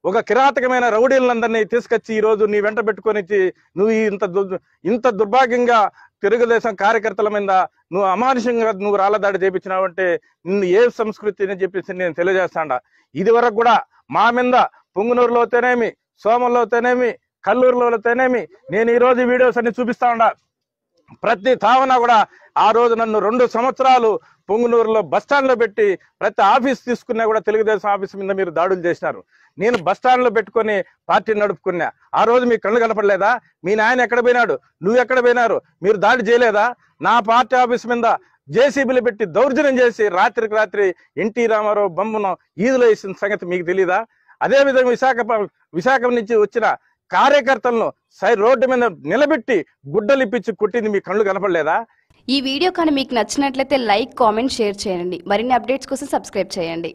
ఒక కిరాతకమైన రౌడీలందరినీ తీసుకొచ్చి ఈ రోజు నీ వెంట పెట్టుకొని నువ్వు ఇంత దుర్భాగ్యంగా తెలుగుదేశం కార్యకర్తల మీద నువ్వు అమానుషంగా నువ్వు రాళ్ళదాడి చేపించినావంటే నిన్ను ఏ సంస్కృతి అని చెప్పేసి నేను తెలియజేస్తాడా. ఇది వరకు కూడా మా మీద పొంగునూరులో అయితేనేమి, సోమల్లో అయితేనేమి, కల్లూరులో అయితేనేమి నేను ఈ రోజు వీడియోస్ అన్ని చూపిస్తా ఉండా. ప్రతి తావన కూడా ఆ రోజు నన్ను 2 సంవత్సరాలు పొంగునూరులో బస్టాండ్ లో పెట్టి ప్రతి ఆఫీస్ తీసుకున్నా కూడా తెలుగుదేశం ఆఫీస్ మీద మీరు దాడులు చేసినారు. నేను బస్టాండ్ లో పెట్టుకొని పార్టీ నడుపుకున్నా. ఆ రోజు మీ కళ్ళు కనపడలేదా? మీ నాయన ఎక్కడ పోయినాడు? నువ్వు ఎక్కడ పోయినారు? మీరు దాడి చేయలేదా? నా పార్టీ ఆఫీస్ మీద జేసీబీలు పెట్టి దౌర్జన్యం చేసి రాత్రికి రాత్రి ఎన్టీ రామారావు బొమ్మను ఈదులో వేసిన సంగతి మీకు తెలీదా? అదేవిధంగా విశాఖ నుంచి వచ్చిన కార్యకర్తలను రోడ్డు మీద నిలబెట్టి గుడ్డలిప్పించి కుట్టింది మీ కళ్ళు కనపడలేదా? ఈ వీడియో కానీ మీకు నచ్చినట్లయితే లైక్, కామెంట్, షేర్ చేయండి. మరిన్ని అప్డేట్స్ కోసం సబ్స్క్రైబ్ చేయండి.